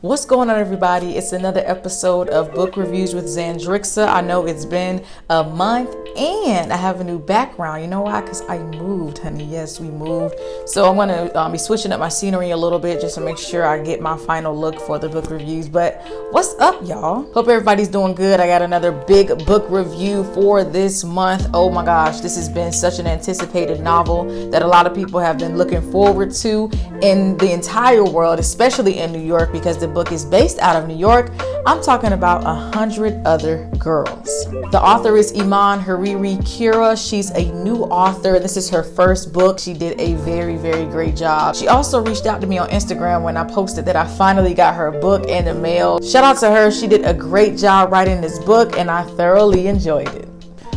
What's going on, everybody? It's another episode of Book Reviews with Xandrixa. I know it's been a month and I have a new background. You know why? Because I moved, honey. Yes, we moved. So I'm going to be switching up my scenery a little bit just to make sure I get my final look for the book reviews. But what's up, y'all? Hope everybody's doing good. I got another big book review for this month. Oh my gosh, this has been such an anticipated novel that a lot of people have been looking forward to in the entire world, especially in New York, because the book is based out of New York. I'm talking about 100 Other Girls. The author is Iman Hariri Kira. She's a new author. This is her first book. She did a very great job. She also reached out to me on Instagram when I posted that I finally got her book in the mail. Shout out to her. She did a great job writing this book and I thoroughly enjoyed it.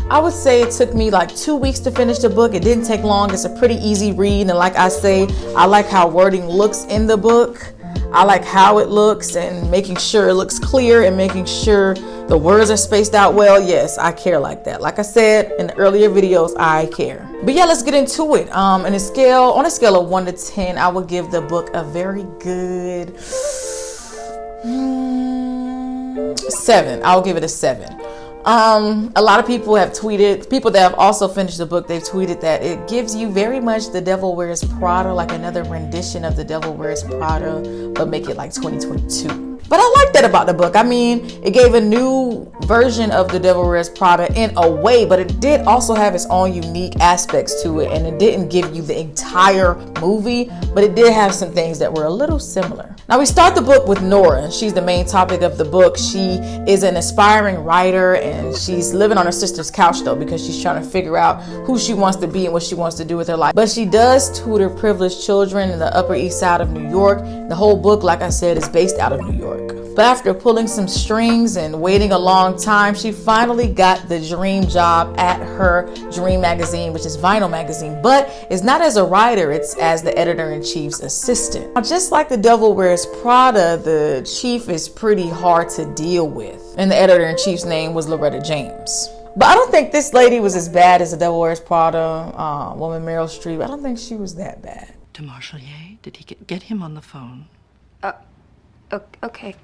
I would say it took me like 2 weeks to finish the book. It didn't take long. It's a pretty easy read. And like I say, I like how wording looks in the book. I like how it looks and making sure it looks clear and making sure the words are spaced out well. Yes, I care like that. Like I said in the earlier videos, I care. But yeah, let's get into it. On a scale of 1 to 10, I would give the book a very good 7. I'll give it a 7. A lot of people have tweeted, people that have also finished the book, they've tweeted that it gives you very much The Devil Wears Prada, like another rendition of The Devil Wears Prada, but make it like 2022. But I like that about the book. I mean, it gave a new version of The Devil Wears Prada in a way, but it did also have its own unique aspects to it. And it didn't give you the entire movie, but it did have some things that were a little similar. Now we start the book with Nora. She's the main topic of the book. She is an aspiring writer and she's living on her sister's couch though, because she's trying to figure out who she wants to be and what she wants to do with her life. But she does tutor privileged children in the Upper East Side of New York. The whole book, like I said, is based out of New York. But after pulling some strings and waiting a long time, she finally got the dream job at her dream magazine, which is Vinyl Magazine. But it's not as a writer, it's as the editor-in-chief's assistant. Now, just like The Devil Wears Prada, the chief is pretty hard to deal with. And the editor-in-chief's name was Loretta James. But I don't think this lady was as bad as The Devil Wears Prada, woman Meryl Streep. I don't think she was that bad. De Marchelier, did he get him on the phone? Okay.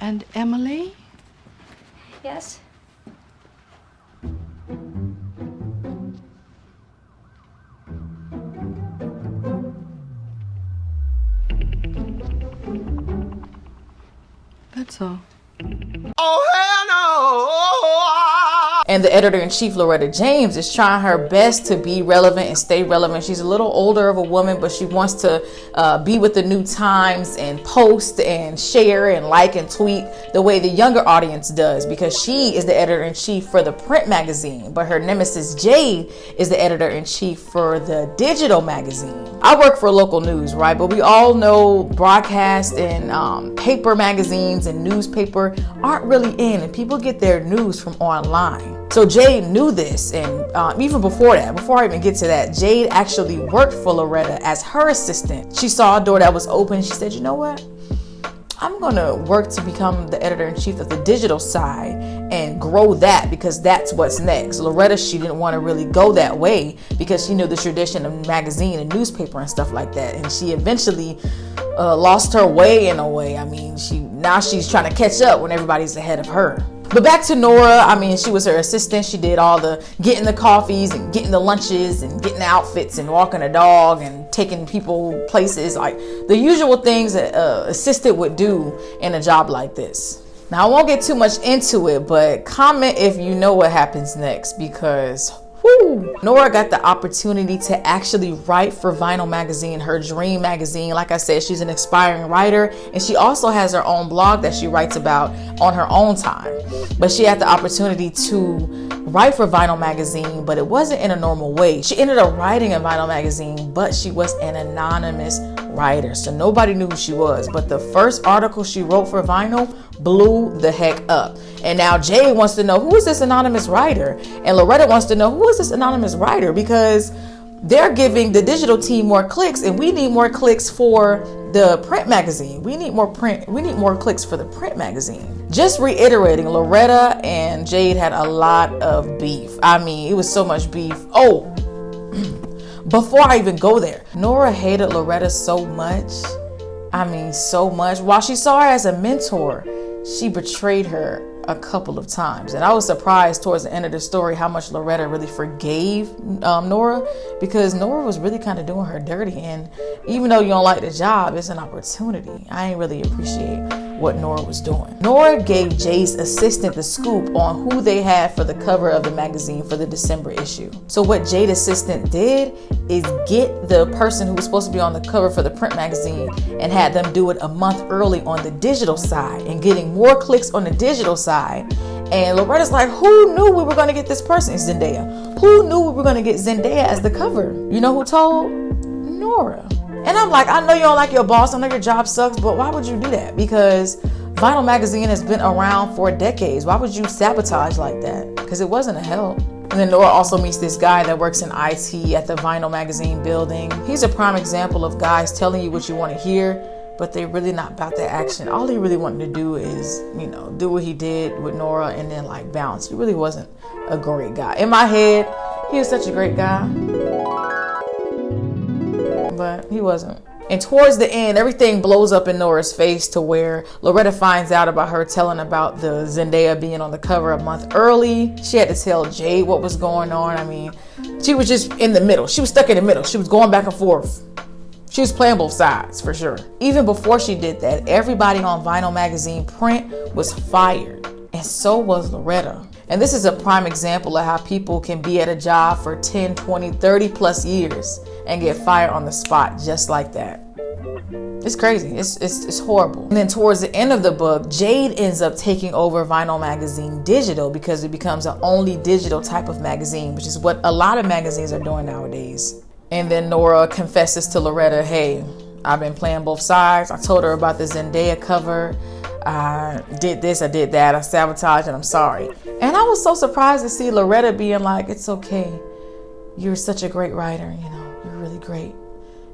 And Emily? Yes? That's all. Oh, hell no! And the editor-in-chief, Loretta James, is trying her best to be relevant and stay relevant. She's a little older of a woman, but she wants to be with the new times and post and share and like and tweet the way the younger audience does, because she is the editor-in-chief for the print magazine, but her nemesis Jade is the editor-in-chief for the digital magazine. I work for local news, right? But we all know broadcast and paper magazines and newspaper aren't really in, and people get their news from online. So Jade knew this, and even before I even get to that, Jade actually worked for Loretta as her assistant. She saw a door that was open. She said, you know what? I'm going to work to become the editor-in-chief of the digital side and grow that, because that's what's next. Loretta, she didn't want to really go that way because she knew the tradition of magazine and newspaper and stuff like that. And she eventually lost her way in a way. I mean, now she's trying to catch up when everybody's ahead of her. But back to Nora, I mean, she was her assistant. She did all the getting the coffees and getting the lunches and getting the outfits and walking a dog and taking people places, like the usual things that assistant would do in a job like this. Now, I won't get too much into it, but comment if you know what happens next, because Nora got the opportunity to actually write for Vinyl Magazine, her dream magazine. Like I said, she's an aspiring writer, and she also has her own blog that she writes about on her own time. But she had the opportunity to write for Vinyl Magazine, but it wasn't in a normal way. She ended up writing in Vinyl Magazine, but she was an anonymous writer, so nobody knew who she was. But the first article she wrote for Vinyl blew the heck up. And now Jade wants to know, who is this anonymous writer? And Loretta wants to know, who is this anonymous writer? Because they're giving the digital team more clicks, and we need more clicks for the print magazine. We need more clicks for the print magazine. Just reiterating, Loretta and Jade had a lot of beef. I mean, it was so much beef. Oh, before I even go there, Nora hated Loretta so much. I mean, so much. While she saw her as a mentor, she betrayed her a couple of times. And I was surprised towards the end of the story how much Loretta really forgave Nora, because Nora was really kind of doing her dirty. And even though you don't like the job, it's an opportunity. I ain't really appreciate what Nora was doing. Nora gave Jay's assistant the scoop on who they had for the cover of the magazine for the December issue. So what Jay's assistant did is get the person who was supposed to be on the cover for the print magazine and had them do it a month early on the digital side, and getting more clicks on the digital side. And Loretta's like, who knew we were going to get this person? It's Zendaya. Who knew we were going to get Zendaya as the cover? You know who told? Nora. And I'm like, I know you don't like your boss. I know your job sucks, but why would you do that? Because Vinyl Magazine has been around for decades. Why would you sabotage like that? Because it wasn't a help. And then Nora also meets this guy that works in IT at the Vinyl Magazine building. He's a prime example of guys telling you what you want to hear, but they're really not about the action. All he really wanted to do is, do what he did with Nora and then like bounce. He really wasn't a great guy. In my head, he was such a great guy, but he wasn't. And towards the end, everything blows up in Nora's face to where Loretta finds out about her telling about the Zendaya being on the cover a month early. She had to tell Jade what was going on. I mean, she was just in the middle. She was stuck in the middle. She was going back and forth. She was playing both sides for sure. Even before she did that, everybody on Vinyl Magazine print was fired. And so was Loretta. And this is a prime example of how people can be at a job for 10, 20, 30 plus years and get fired on the spot just like that. It's crazy. It's horrible. And then towards the end of the book, Jade ends up taking over Vinyl Magazine digital because it becomes an only digital type of magazine, which is what a lot of magazines are doing nowadays. And then Nora confesses to Loretta, hey, I've been playing both sides. I told her about the Zendaya cover. I did this, I did that. I sabotaged and I'm sorry. And I was so surprised to see Loretta being like, it's okay. You're such a great writer, you're really great.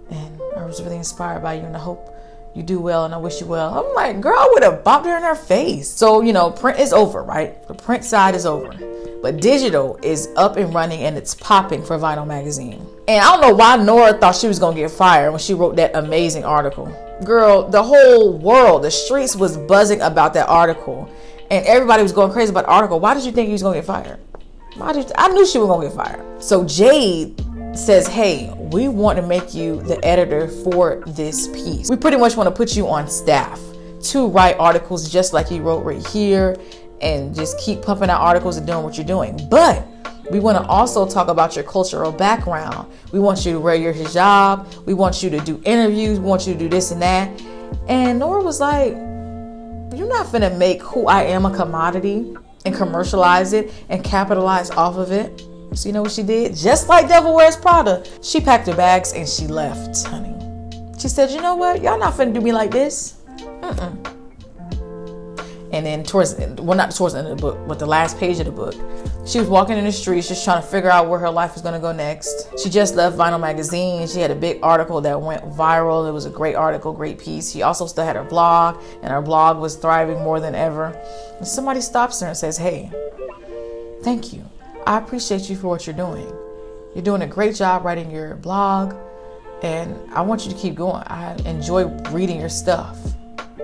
And I was really inspired by you and I hope you do well and I wish you well. I'm like, girl, I would have bopped her in her face. So, print is over, right? The print side is over. But digital is up and running and it's popping for Vinyl Magazine. And I don't know why Nora thought she was going to get fired when she wrote that amazing article. Girl, the whole world, the streets was buzzing about that article. And everybody was going crazy about the article. Why did you think he was going to get fired? I knew she was going to get fired. So Jade says, hey, we want to make you the editor for this piece. We pretty much want to put you on staff to write articles just like you wrote right here and just keep pumping out articles and doing what you're doing. But we want to also talk about your cultural background. We want you to wear your hijab. We want you to do interviews. We want you to do this and that. And Nora was like, you're not finna make who I am a commodity and commercialize it and capitalize off of it. So you know what she did? Just like Devil Wears Prada, she packed her bags and she left, honey. She said, you know what? Y'all not finna do me like this. And then not towards the end of the book, but the last page of the book, she was walking in the streets just trying to figure out where her life was going to go next. She just left Vinyl Magazine. She had a big article that went viral. It was a great article, great piece. She also still had her blog, and her blog was thriving more than ever. And somebody stops her and says, hey, thank you. I appreciate you for what you're doing. You're doing a great job writing your blog, and I want you to keep going. I enjoy reading your stuff.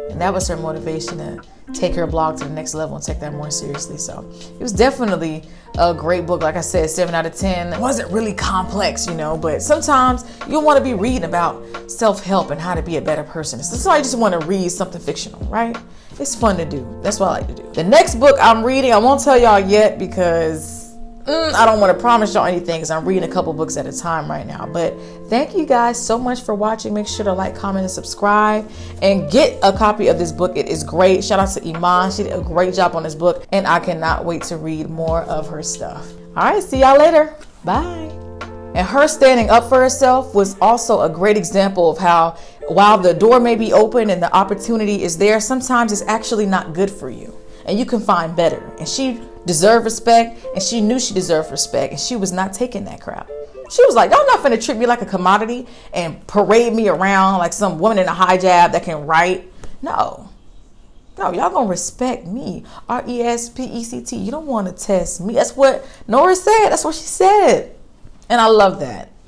And that was her motivation to take her blog to the next level and take that more seriously. So it was definitely a great book. Like I said, 7 out of 10. It wasn't really complex, but sometimes you'll want to be reading about self-help and how to be a better person. So I just want to read something fictional, right? It's fun to do. That's what I like to do. The next book I'm reading, I won't tell y'all yet because I don't want to promise y'all anything because I'm reading a couple books at a time right now. But thank you guys so much for watching. Make sure to like, comment, and subscribe. And get a copy of this book. It is great. Shout out to Iman. She did a great job on this book. And I cannot wait to read more of her stuff. All right, see y'all later. Bye. And her standing up for herself was also a great example of how while the door may be open and the opportunity is there, sometimes it's actually not good for you. And you can find better. And she deserved respect, and she knew she deserved respect, and she was not taking that crap. She was like, y'all not finna treat me like a commodity and parade me around like some woman in a hijab that can write. No, y'all gonna respect me. RESPECT. You don't want to test me. That's what Nora said. That's what she said. And I love that.